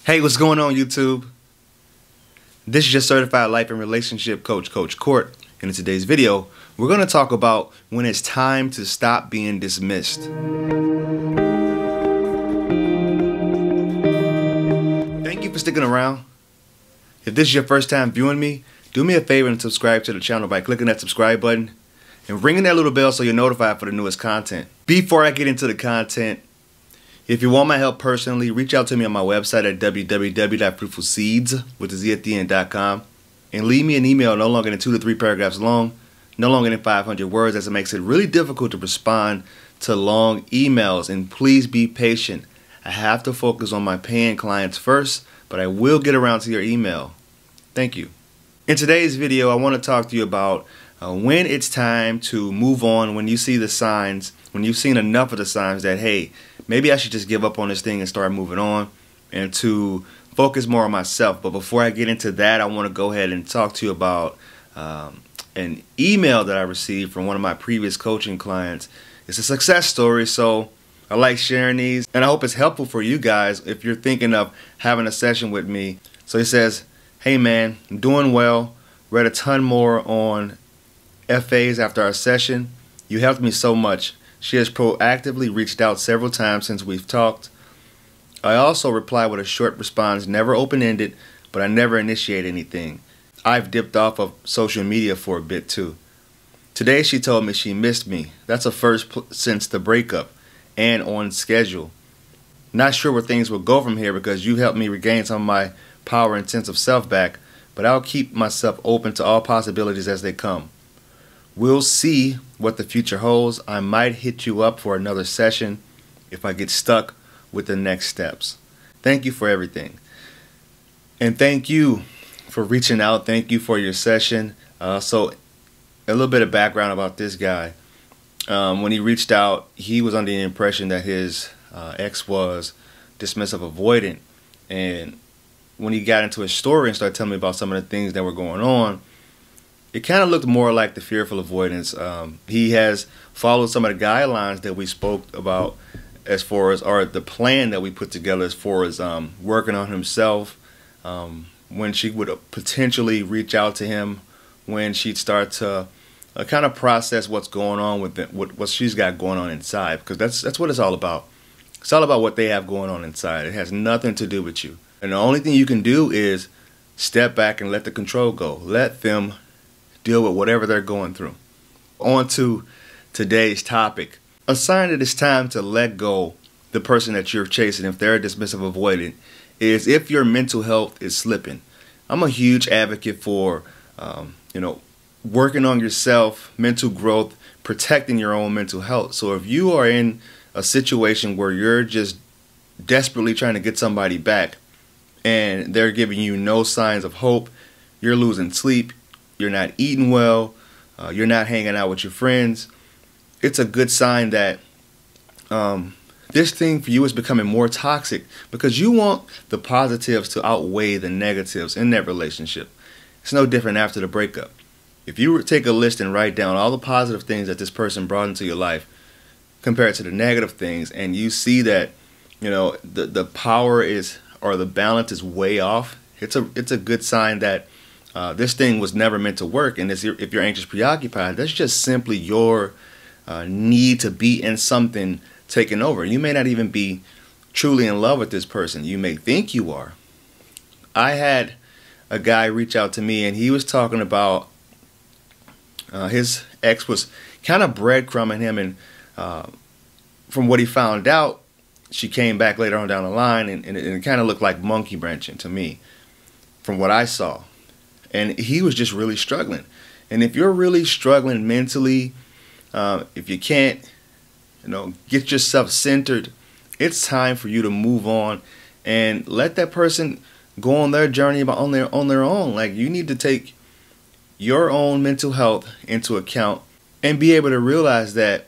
Hey, what's going on, YouTube? This is your certified life and relationship coach, Coach Court. And in today's video, we're going to talk about when it's time to stop being dismissed. Thank you for sticking around. If this is your first time viewing me, do me a favor and subscribe to the channel by clicking that subscribe button and ringing that little bell so you're notified for the newest content. Before I get into the content, if you want my help personally, reach out to me on my website at www.fruitfulseeds.com and leave me an email no longer than 2 to 3 paragraphs long, no longer than 500 words, as it makes it really difficult to respond to long emails. And please be patient. I have to focus on my paying clients first, but I will get around to your email. Thank you. In today's video, I want to talk to you about when it's time to move on, when you see the signs, when you've seen enough of the signs that, hey, maybe I should just give up on this thing and start moving on, and to focus more on myself. But before I get into that, I want to go ahead and talk to you about an email that I received from one of my previous coaching clients. It's a success story, so I like sharing these, and I hope it's helpful for you guys if you're thinking of having a session with me. So he says, "Hey man, I'm doing well. Read a ton more on FAs after our session. You helped me so much. She has proactively reached out several times since we've talked. I also reply with a short response, never open-ended, but I never initiate anything. I've dipped off of social media for a bit too. Today she told me she missed me. That's a first since the breakup and on schedule. Not sure where things will go from here because you helped me regain some of my power and sense of self back, but I'll keep myself open to all possibilities as they come. We'll see what the future holds. I might hit you up for another session if I get stuck with the next steps. Thank you for everything." And thank you for reaching out. Thank you for your session. So a little bit of background about this guy. When he reached out, he was under the impression that his ex was dismissive avoidant. And when he got into his story and started telling me about some of the things that were going on, it kind of looked more like the fearful avoidance. He has followed some of the guidelines that we spoke about as far as, or the plan that we put together as far as working on himself, when she would potentially reach out to him, when she'd start to kind of process what's going on with it, what she's got going on inside, because that's what it's all about. It's all about what they have going on inside. It has nothing to do with you. And the only thing you can do is step back and let the control go. Let them deal with whatever they're going through. On to today's topic. A sign that it's time to let go the person that you're chasing, if they're a dismissive avoidant, is if your mental health is slipping. I'm a huge advocate for working on yourself, mental growth, protecting your own mental health. So if you are in a situation where you're just desperately trying to get somebody back and they're giving you no signs of hope, you're losing sleep, you're not eating well, you're not hanging out with your friends, it's a good sign that this thing for you is becoming more toxic, because you want the positives to outweigh the negatives in that relationship. It's no different after the breakup. If you take a list and write down all the positive things that this person brought into your life compared to the negative things, and you see that the power is, or the balance is way off, it's a good sign that this thing was never meant to work. And if you're anxious preoccupied, that's just simply your need to be in something taking over. You may not even be truly in love with this person. You may think you are. I had a guy reach out to me, and he was talking about his ex was kind of breadcrumbing him, and from what he found out, she came back later on down the line, and it kind of looked like monkey branching to me from what I saw. And he was just really struggling. And if you're really struggling mentally, if you can't, get yourself centered, it's time for you to move on and let that person go on their journey on their own. Like, you need to take your own mental health into account and be able to realize that,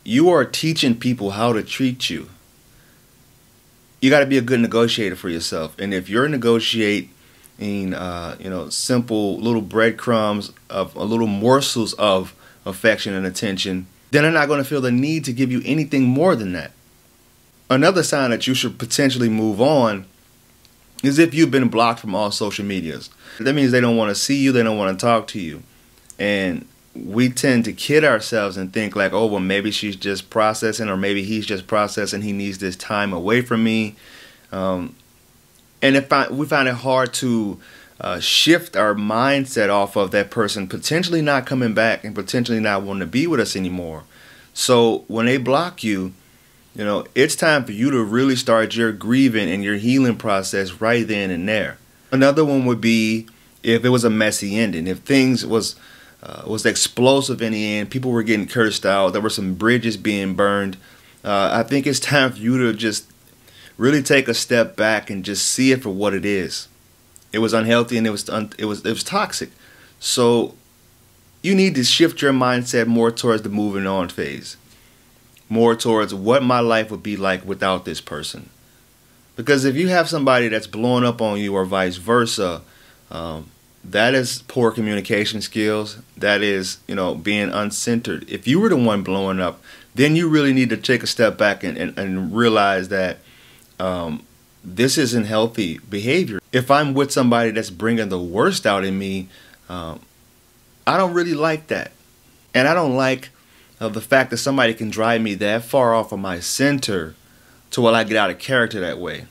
you are teaching people how to treat you. You got to be a good negotiator for yourself. And if you're negotiating simple little breadcrumbs of little morsels of affection and attention, then they're not going to feel the need to give you anything more than that. Another sign that you should potentially move on is if you've been blocked from all social medias. That means they don't want to see you, they don't want to talk to you. And we tend to kid ourselves and think like, oh, well, maybe she's just processing, or maybe he's just processing, he needs this time away from me. And we find it hard to shift our mindset off of that person potentially not coming back and potentially not wanting to be with us anymore. So when they block you, it's time for you to really start your grieving and your healing process right then and there. Another one would be if it was a messy ending, if things was explosive in the end, people were getting cursed out, there were some bridges being burned. I think it's time for you to just really take a step back and just see it for what it is. It was unhealthy and it was toxic. So you need to shift your mindset more towards the moving on phase, more towards what my life would be like without this person. Because if you have somebody that's blowing up on you or vice versa, that is poor communication skills. That is, being uncentered. If you were the one blowing up, then you really need to take a step back and realize that this isn't healthy behavior. If I'm with somebody that's bringing the worst out in me, I don't really like that. And I don't like the fact that somebody can drive me that far off of my center to where I get out of character that way.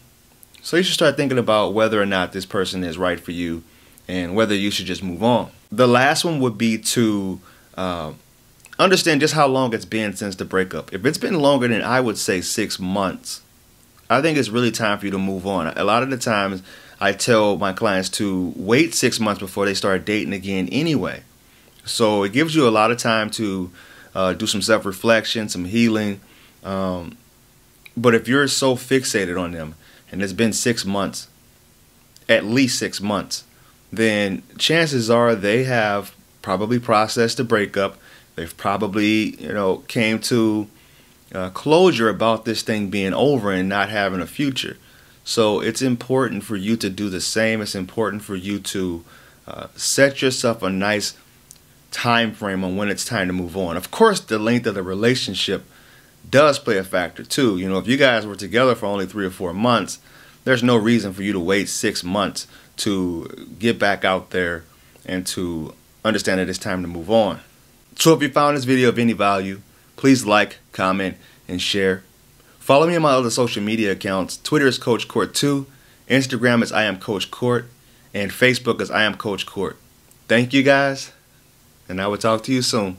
So you should start thinking about whether or not this person is right for you and whether you should just move on. The last one would be to understand just how long it's been since the breakup. If it's been longer than, I would say, 6 months, I think it's really time for you to move on. A lot of the times I tell my clients to wait 6 months before they start dating again anyway. So it gives you a lot of time to do some self-reflection, some healing. But if you're so fixated on them and it's been 6 months, at least 6 months, then chances are they have probably processed the breakup. They've probably, came to closure about this thing being over and not having a future. So it's important for you to do the same. It's important for you to set yourself a nice time frame on when it's time to move on. Of course, the length of the relationship does play a factor too. If you guys were together for only 3 or 4 months, there's no reason for you to wait 6 months to get back out there and to understand that it's time to move on. So if you found this video of any value, please like, comment, and share. Follow me on my other social media accounts. Twitter is Coach Court 2, Instagram is I Am Coach Court, and Facebook is I Am Coach Court. Thank you guys, and I will talk to you soon.